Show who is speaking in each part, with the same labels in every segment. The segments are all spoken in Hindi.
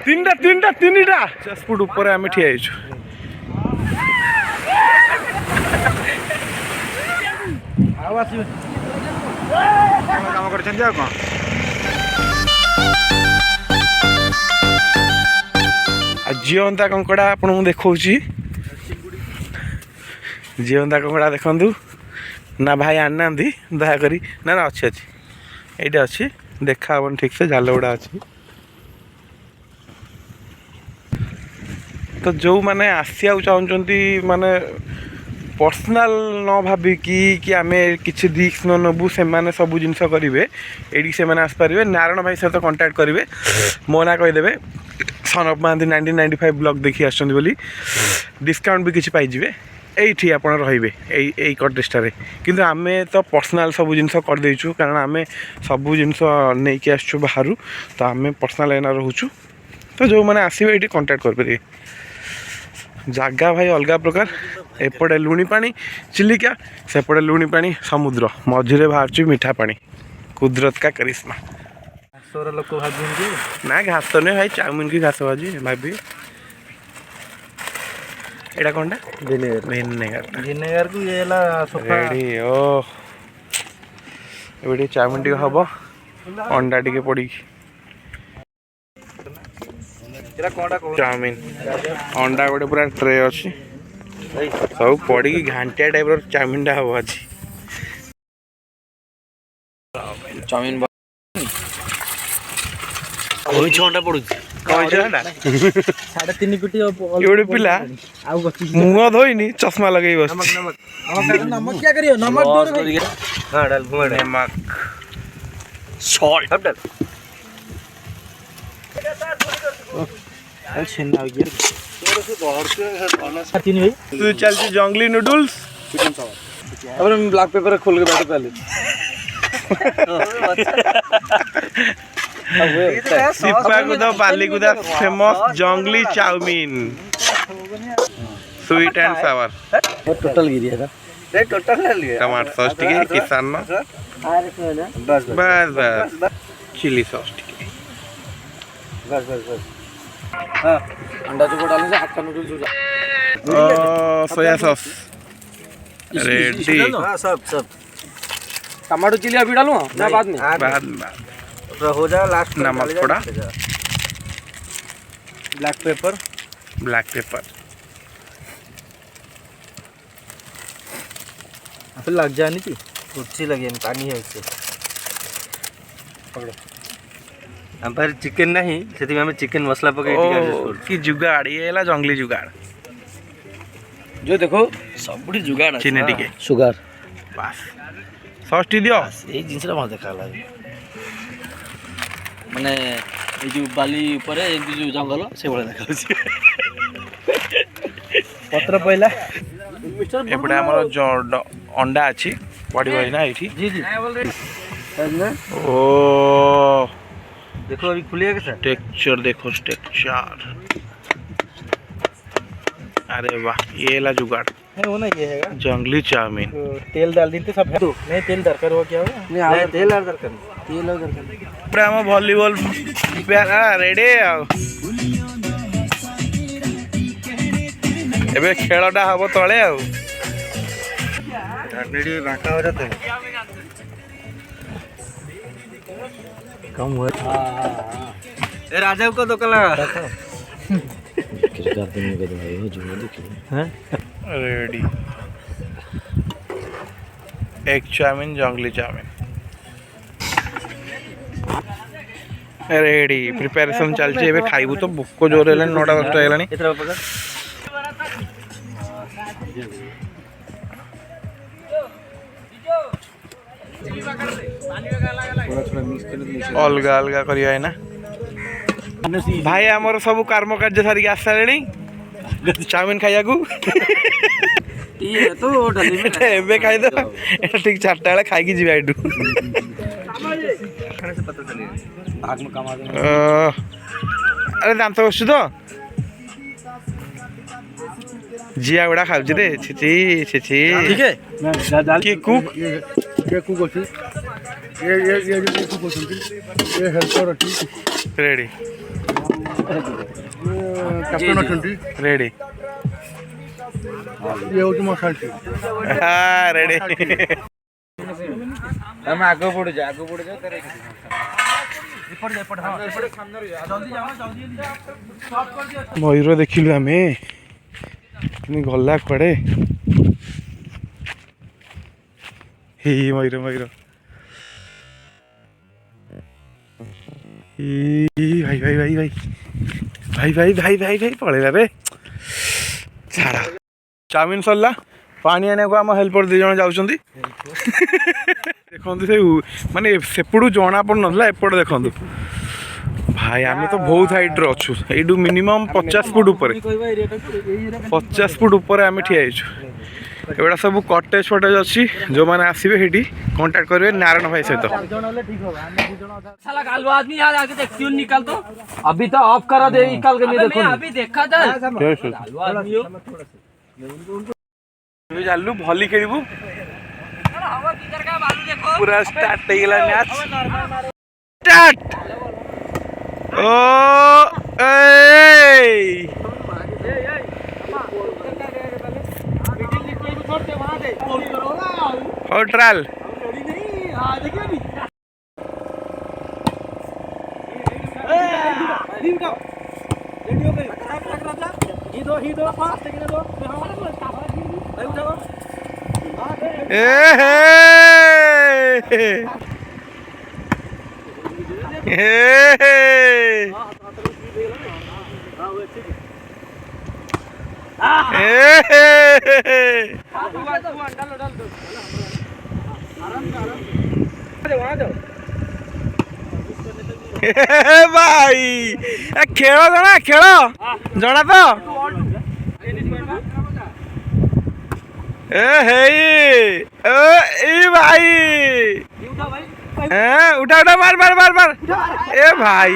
Speaker 1: तीनटा 50 फुट ऊपर आम ठिया
Speaker 2: काम कर
Speaker 1: जीवंता कंकड़ा आपको देखा जीवंता कंकड़ा देखु ना भाई आना दयाकोरी ना ना अच्छी अच्छी ये अच्छी देखा हेन ठीक से जाल गुड़ा अच्छी तो जो मैंने आसिया चाहते माने पर्सनाल न भाविकी कि आम किसी रिस्क न नबू से सब जिन करेंगे ये से आसपारे नारायण भाई सहित कंटाक्ट करेंगे मो ना कहीदेवे सन अफ महांती 1995 ब्लॉग देखी आसछन्ति बोली डिस्काउंट भी किसी पाइबे ये आप रही कटेजटार किंतु आम तो पर्सनाल सब जिन करदेचु कारण आम सब जिन नहीं आसचु बाहर तो आम पर्सनाल एना रोचु तो जो मैंने आसवे ये कंटाक्ट करेंगे जगह भाई अलग प्रकार एपटे लुणी पानी चिलिका सेपटे लुणी पानी समुद्र मझे बाहर मीठा पानी कुदरत का करिश्मा
Speaker 2: लोक
Speaker 1: ना घास तो नहीं भाई चाउमिन की घास भाजी भाभी एटा कौन
Speaker 2: विनेगर को ये
Speaker 1: रेडी ओ चाउमिन टी हम अंडा टी पड़ी चाउमिन अंडा गोटे पूरा ट्रे अच्छी सब पड़ी घांटिया टाइप चाउमिन टा हम आज
Speaker 2: चाउमिन घंटा पड़ू साढ़े 3 कोटी
Speaker 1: गोटे पिला मुह धोनी चश्मा लगे बस
Speaker 2: नमक क्या करियो नमक हां डाल
Speaker 1: नमक सॉल्ट
Speaker 2: डाल छेना
Speaker 1: तू चल जंगली नूडल्स
Speaker 2: अब ब्लैक पेपर खोल के बैठे पहले
Speaker 1: सीपाकुदा बालीकुदा फेमस जंगली chowmein sweet and sour
Speaker 2: total गिरी है टोटल ले लिया
Speaker 1: टमाटर सॉस टिके किसान न बस बस चिली सॉस टिके
Speaker 2: बस हां अंडा चोखा डालने से हाथ का नूडल्स
Speaker 1: सोया सॉस रेडी
Speaker 2: हां सब टमाटो चिली अभी डालूं ना बाद में
Speaker 1: बाद
Speaker 2: हो जा लास्ट
Speaker 1: नमक थोड़ा
Speaker 2: ब्लैक पेपर फिर लग जाए नहीं थी कुछ लगी पानी है उससे पकड़ो हम पर चिकन नहीं से हमें चिकन मसला पकड़
Speaker 1: की जुगाड़ ये है जंगली जुगाड़
Speaker 2: जो देखो सब जुगाड़
Speaker 1: चीनी टिके
Speaker 2: सुगार
Speaker 1: बस सॉस टी दियो
Speaker 2: ये जिनस मत देखा लगे माने ये जो बाली ऊपर जो जंगल से बड़ा देखा पत्र पहला
Speaker 1: एपटे हमर अंडा अच्छी पड़ो ना ये
Speaker 2: जी जी
Speaker 1: ओ
Speaker 2: देखो अभी खुलिए कैसे
Speaker 1: टेक्सचर देखो टेक्सचर अरे वाह ये ला जुगाड़
Speaker 2: है वो ना ये है
Speaker 1: जंगली चाउमीन
Speaker 2: तो तेल डाल देते सब है नहीं तेल दरकार हो क्या होगा नहीं तेल और दरकार तेल और दरकार
Speaker 1: पूरा हम वॉलीबॉल प्यार रेडी एबे खेलटा हम तले आ
Speaker 2: बांका हो जाते कम हुआ ए राजा को दुकान लगा
Speaker 1: रेडी एक चाउमीन जंगली चाउमीन रेडी प्रिपरेशन चलती खाइबू तो भोक जोर है 9टा 10टा अलग अलग करिया है ना भाई आमर सब कर्म कार्य सारिक आस सारे चाउमिन खाइया खाईद ठीक 4टा बेले खाई जी एटू अरे दांत बसु तो जिया गुड़ा खाऊ रे छिची छिची किए कुक
Speaker 2: ये कुक ये हेल्पर
Speaker 1: रेडी
Speaker 3: कैप्टन अछंती
Speaker 1: रेडी
Speaker 3: ये होची मोसांटी
Speaker 1: हाँ रेडी
Speaker 2: हम आगे बढ़ जा तेरे
Speaker 1: मयूर देखिलु आम गला कड़े हे मयूर मयूर भाई भाई भाई भाई भाई भाई भाई भाई भाई पड़ेगा रे छाड़ा चाउमिन सरला पानी आने को आम हेल्पर दी जन जाऊँ देखु से माने सेपटू जना पड़ ना एपट देखु भाई आम तो बहुत हाइट अच्छु यू मिनिमम 50 फुट ऊपर 50 फुट ऊपर आम ठिया एगुड़ा सब कटेज फटेज अच्छी जो मैंने आसवे ये कांटेक्ट करेंगे नारायण भाई सहित
Speaker 2: निकल तो अभी तो ऑफ करा दे निकल के नहीं देखो अभी देखा जाए
Speaker 1: जालु भली खेलबू पूरा स्टार्ट हो गला मैच स्टार्ट ओ ए और ट्रायल भाई खेल जना खेल जना तो भाई उठा उठा मार मार मार मार ए भाई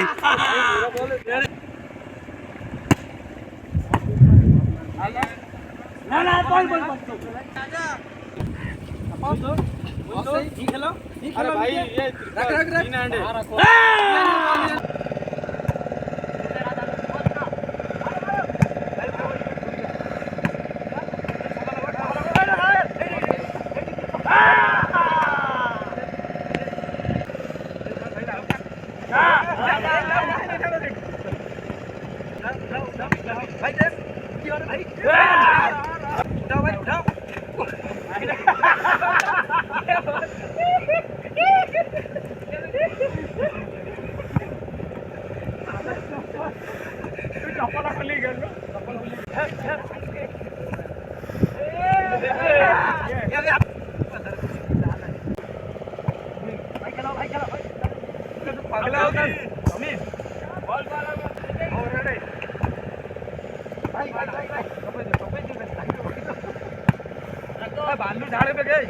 Speaker 1: बालू झाड़े पे गए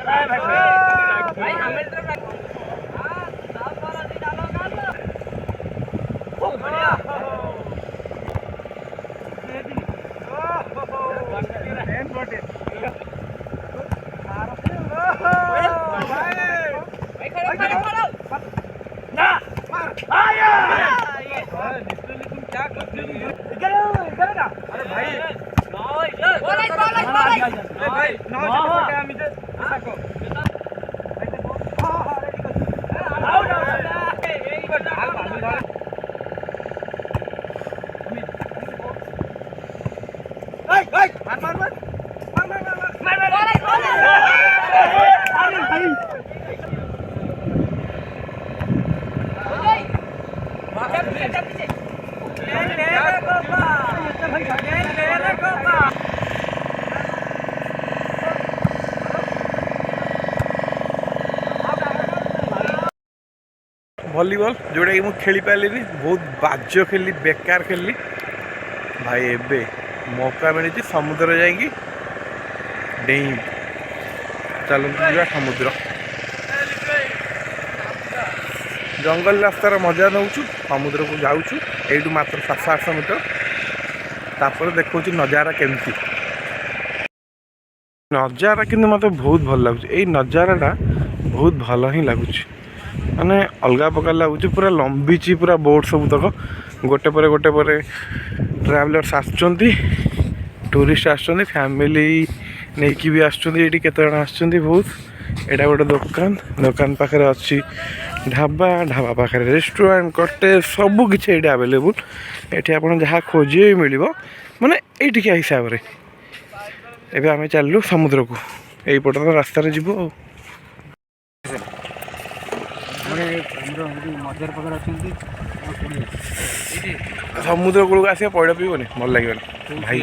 Speaker 1: भाई हमें तरफ बढ़िया क्या करते हो इधर ना अरे भाई भाई वॉलीबॉल जोड़ा कि मुझे खेली पारे बहुत बाज्य खेली बेकार खेली भाई एबे मौका मिली समुद्र जाएगी डेई चलते जा समुद्र जंगल रास्तार मजा नौ समुद्र को जाऊँ यू मात्र 700-800 मीटर तापर देखा नजारा केमती नजारा कि मत बहुत भल लगुच यही नजारा बहुत भल ही लगुच माने अलग प्रकार लगुच पूरा लंबी पूरा बोट सब तक गोटे पर ट्रावेलर्स आसुचंती टूरिस्ट आसुचंती फैमिली नहीं कि भी आसुचंती एठी केते जण आसुचंती बहुत एटा गोटे दुकान पाखे अच्छी ढाबा ढाबा पाखे रेस्टोरेंट कटेज सब किसी ये आवेलेबल ये आप जहाँ खोजे मिल माने ये हिसाब से एबे आमे चलू समुद्र को यहीपट तो रास्ता जीव समुद्र कूल आस पैड़ पीबनी भल लगे भाई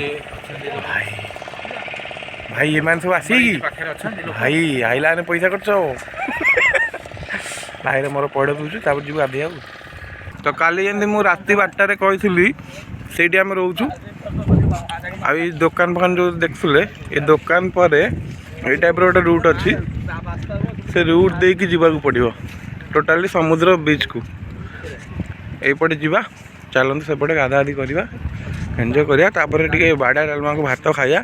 Speaker 1: भाई भाई ये मान सब आसी भाई आइला पैसा खर्च भाई मोर पैड़ पीछू जी गाधे तो काली जमी मुझे राति 12 कही से आम रोचु आ दुकान फान जो देखुले ये दुकान पर ये टाइप गोटे रूट अच्छी से रूट दे कि जीवा पड़ो टोटाली समुद्र बीच को यहीपटे जावा चलते सेपटे गाधागाधि करवा एंजॉय करा बाड़ा डालमा को भात खाया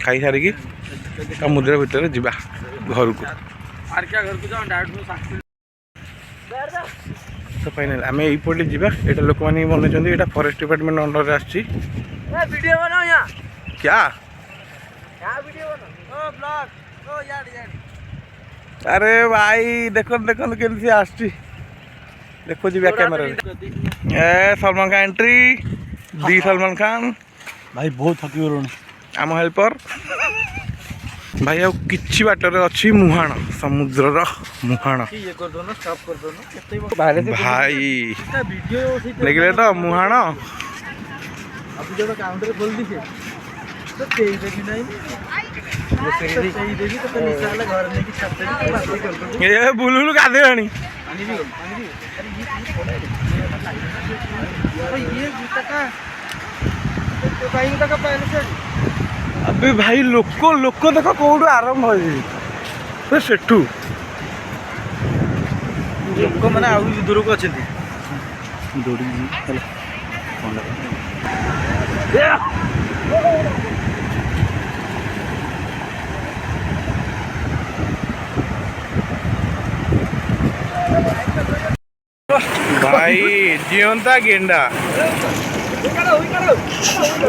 Speaker 1: खाई सारिकी समुद्र भितर जावा घर को तो फाइनाल आम यहीपटे जावा यहाँ लोक मैंने बनई यहाँ फॉरेस्ट डिपार्टमेंट अंडर आसी क्या अरे भाई देखो देखो केमती आसची देखो जी कैमेरा ए सलमान खान एंट्री दी सलमान खान
Speaker 3: भाई बहुत थकी गलुण
Speaker 1: आम हेल्पर भाई आ किछि बाटर अच्छी मुहाण समुद्र मुहाण भाई देखिले तो मुहाण ये बुलुलु गाधेलानी अबे भाई लोक लोक देख कौटू आरंभ हो सेठू
Speaker 2: लोक मैंने आउ दूर को अच्छे
Speaker 1: भाई जीवंता गेंडा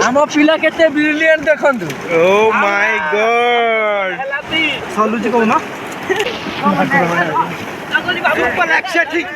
Speaker 2: आम पिला केते ब्रिलियंट देखंतु
Speaker 1: ओ माय गॉड
Speaker 2: सलुजी कहूना बाबू पर एक्शन ठीक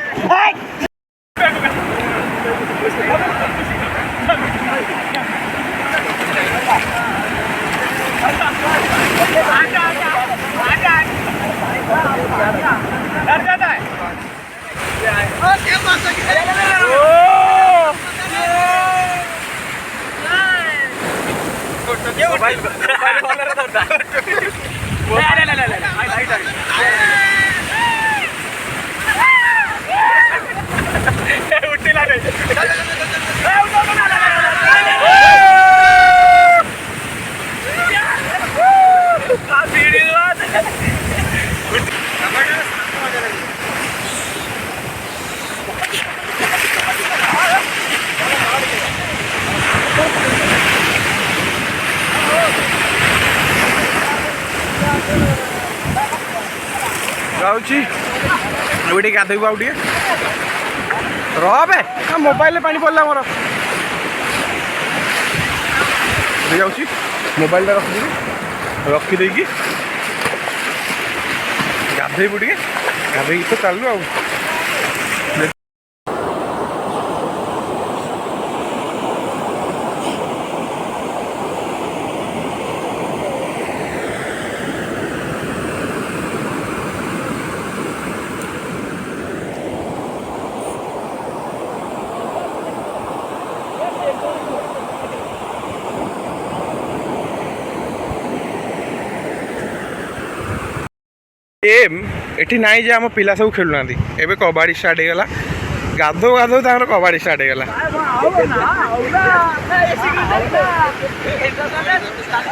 Speaker 1: जाऊँगी गाधेबू आउ रे मोबाइल पानी पड़ला मोर जाऊँगी मोबाइल रखिदेवी रखिदे गाधेबू टे गाधे तो चलू आ एठी नाई जे आम पिला सब खेलुना एबे कबाड़ी स्टार्ट हो गला गाधो गाधो तार कबाड़ी स्टार्ट हो गला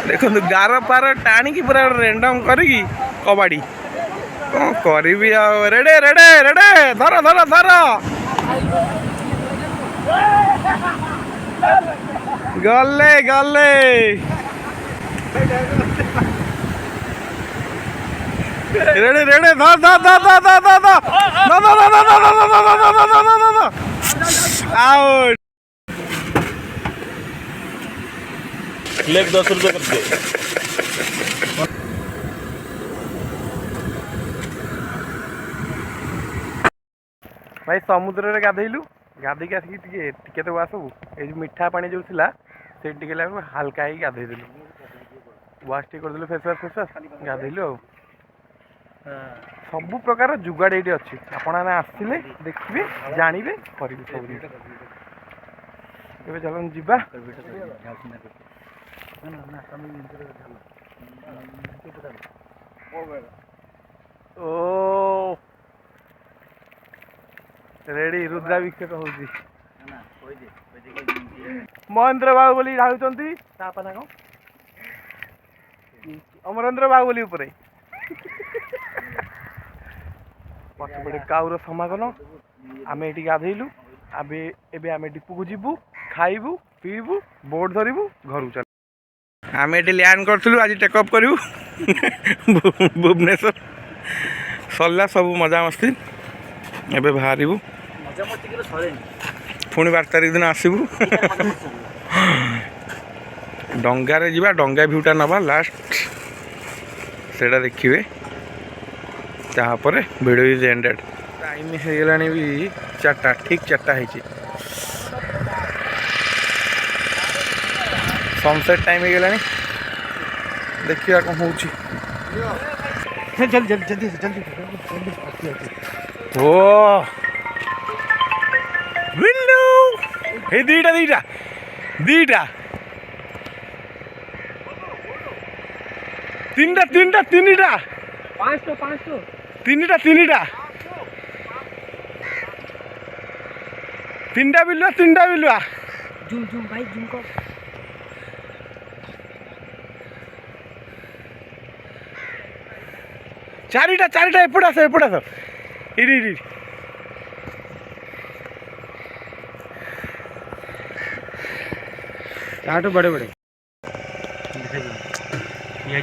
Speaker 1: देखो गार पार टाणी पूरा रेंडम करी कबाड़ी कौन करी रेडे रेडे रेडे धर धर धर गले गले रेडे रेडे धा धा धा धा धा धा धा धा धा धा धा धा धा धा धा धा धा धा धा आउट।
Speaker 3: लेग 10 रुपये कर दे।
Speaker 1: भाई समुद्र रे गाधेलु गाधे के आसिक टिके तो सब ये मीठा पानी जो थिला से टिके लागू हल्का ही गाधे देलु वाश टी कर देलु फेस वाश गाधेलु आ सब प्रकार जुगाड़ ये अच्छी आपण आसले देखिए जानवे करेंगे सब जिन चलन जीवा ओ रेडी रुद्राभिषेक हो महेंद्र बाबू बोली ढालुंट अमरेंद्र बाबू बोली उपरे पछपटे काउर समागम आम ये गाधेलु एबे आम डिपू को जीवु खाइबु पीबू बोट धरबू घर चल आम ये लैंड करूँ आज टेकअप करूँ भुवनेश्वर सरला सब मजा मस्ती एबे बाहरबू पुणी 12 तारिख दिन आसबू डंगारे जीवा डंगा भ्यूटा नवा लास्ट सेटा देखिए तापर वीडियो इज एंडेड टाइम हो गला भी 4टा ठीक 4टा है सनसेट टाइम हो गला देखिए कौन हो ओ विल्लू हे दीटा दीटा दीटा तीनटा तीनटा तीनटा 500 तीनटा तीनटा तीनटा बिलुआ
Speaker 2: जूम जूम भाई जूम कर
Speaker 1: चारिटा चारिटा एपट आस इडी
Speaker 2: चाटो बड़े बड़े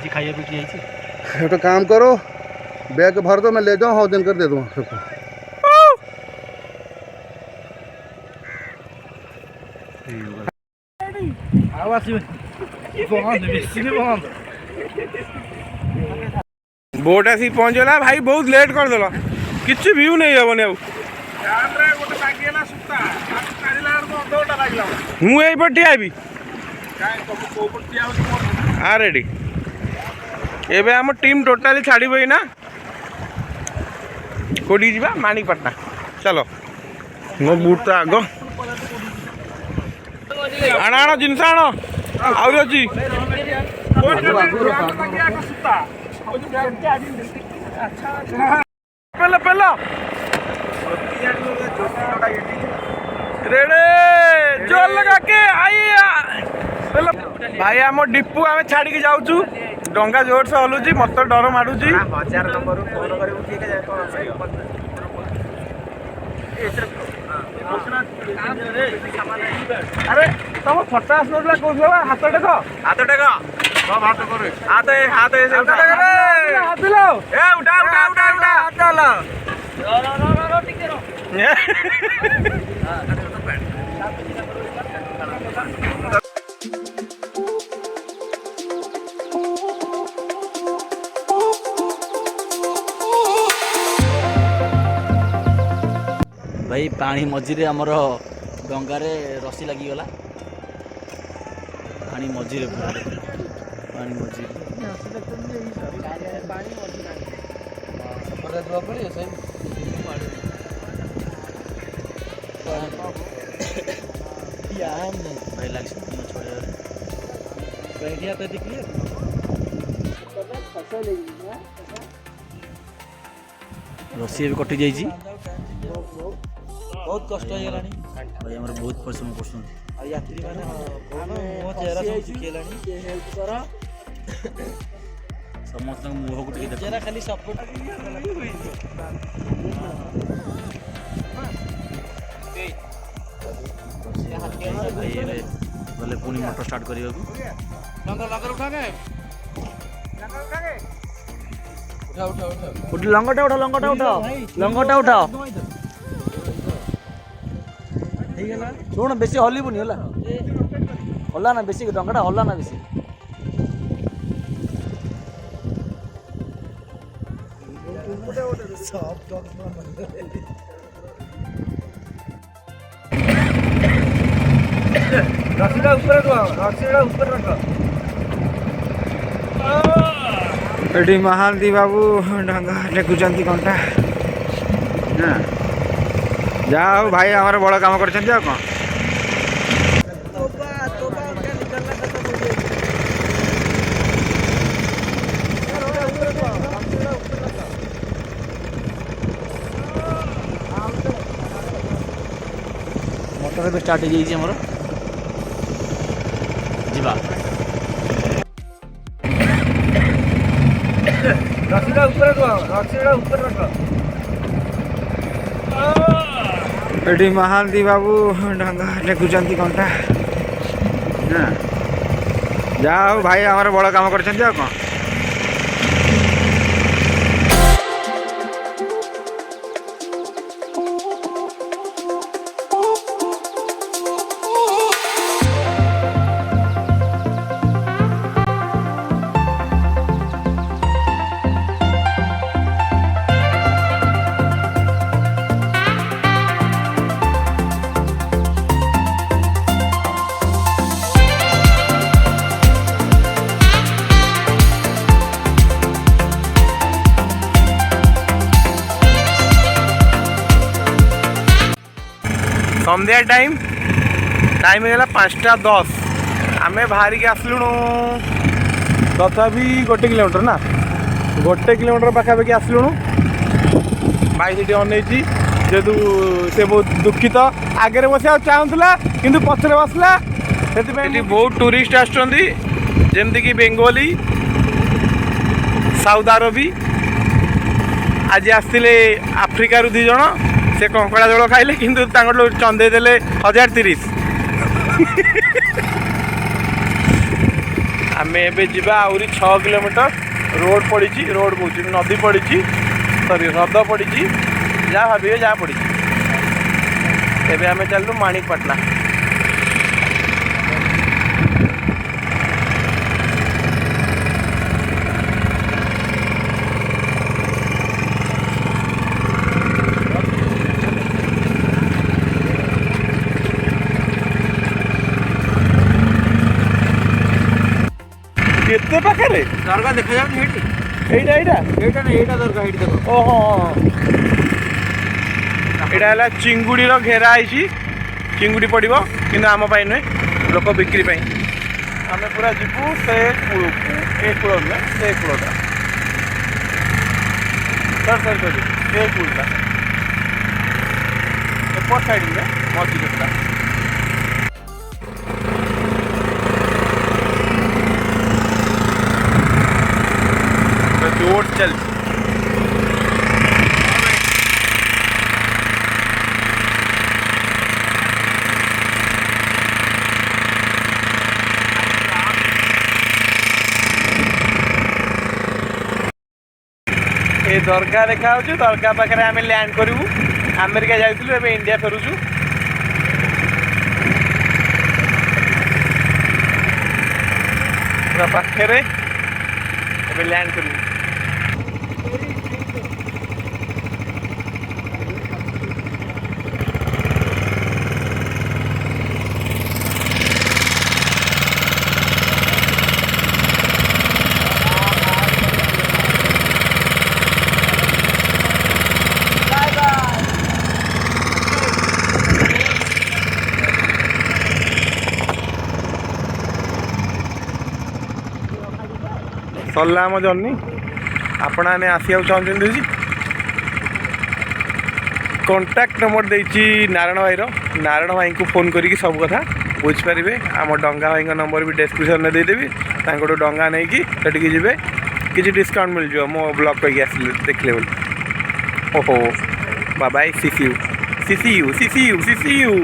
Speaker 3: खाइए भी किया
Speaker 4: तो काम करो बैग भर दो मैं ले जाऊँ हौ दिन कर दे दूँ सबको
Speaker 1: बोट आसी पहुँचला भाई बहुत लेट कर देला किसी व्यू नहीं हेबनी मुझे ठिया भी हाँ रेडी एबे आम टीम टोटाली छाड़ब ना कौटी जा माणिकपाटना चलो मो बुट तो आग आण आण जिनस आण आउरी अच्छी पेल पेल रेडे जोर लगा के आइया भाई आम डिपू आम छाड़ी के जाऊँ डंगा जोर से हलुची मत डर मारूची अरे तुम फटा आसना कौन हाथ टेक हाथ टेक हाथ हाथ हाथ लो उठा उठा उठा उठा
Speaker 3: भाई पानी मझिरे आमर डंगारे रसी लगिगला पानी मझिरे पानी मझिरे भाई लगे रसी भी कटि जाइए बहुत कष्ट हो गलानी भाई हमर बहुत परिश्रम करछन आ यात्री माने मो चेहरा सब सुखिलानी के हेल्प कर समस्त मुह को टिके चेहरा खाली सपोर्ट बोले पुणी मोटर स्टार्ट करियो लंगर उठा के लंगटा उठा ଶୁଣ ବେଶୀ ହଲିବୁନି ହେଲା ହଲା ନା ବେଶୀ ଡଙ୍ଗାଟା ହଲା ନା ବେଶୀ
Speaker 2: ରସିଟା ଉପରେ ରୁହ ରସିଟା ଉପରେ ରଖ
Speaker 3: ଏଠି ମହାନ୍ତି ବାବୁ ଡଙ୍ଗା ଲେଖୁଛନ୍ତି କଣ୍ଟା ଯାହା ହଉ ଭାଇ ଆମର ବଡ଼ କାମ କରିଛନ୍ତି ଆଉ କ'ଣ ମୋଟର ଏବେ ଷ୍ଟାର୍ଟ ହେଇଯାଇଛି ଆମର ଯିବା
Speaker 2: ରସିଟା ଉପରେ ରୁହ ରସିଟା ଉପରେ ରଖ
Speaker 3: ଏଠି ମହାନ୍ତି ବାବୁ ଡଙ୍ଗା ଲେଖୁଛନ୍ତି କଣ୍ଟା ଯାହା ହଉ ଭାଇ ଆମର ବଡ଼ କାମ କରିଛନ୍ତି ଆଉ କ'ଣ
Speaker 1: संध्या टाइम टाइम है 5:10 आम बाहर के आसलुणु तथापि 1 किलोमीटर ना 1 किलोमीटर पाखापाखि आसलुणु भाई से अनैची जेहेतु से बहुत दुखित आगे बसा चाहूला कि पचर बसला से बहुत टूरिस्ट आमती कि बेंगोली साउथ अरबी आज आसते आफ्रिकार 2 जन से कंकड़ा झोल खाइले किंतु चंदे देले 1030 आम एबे जीवा आउरी 6 किलोमीटर रोड पड़ी रोड कौच नदी पड़ी सॉरी ह्रद पड़ी जहाँ भावे जहाँ पड़ी एबे आम चलू माणिकपाटना केते पाखे
Speaker 3: दरगाह देखा जाऊनी
Speaker 1: एटा एटा
Speaker 3: एटा ना एटा दरगाह एटी देखो
Speaker 1: ओहो एटा है चिंगुड़ी घेरा है चिंगुड़ी पड़ो कि आम नुहे लोक बिक्री आम पूरा जीवु से कूल ए कूल नुहे से कूलटा सर सर सर ए कूलटा एपट साइड में मझीटा जोर चल ये दरगाह देखा दरगाह पाखे आम लैंड करूँ अमेरिका जाइलु ए इंडिया फेरुचु पूरा पाखे लैंड करूँ सरला आम जर्नी आपण मैंने आसवा चाहते कंटाक्ट नंबर देती नारायण भाई नारायण भाई को फोन करी सब कथा बुझिपारे आम डंगा भाई नंबर भी डिस्क्रिप्शन में देदेवी डंगा नहीं कि जी किसी डिस्काउंट मिल जाए मो ब्लॉग कहीं आस देखले बोले ओहो bye see see you see see you see see you see see you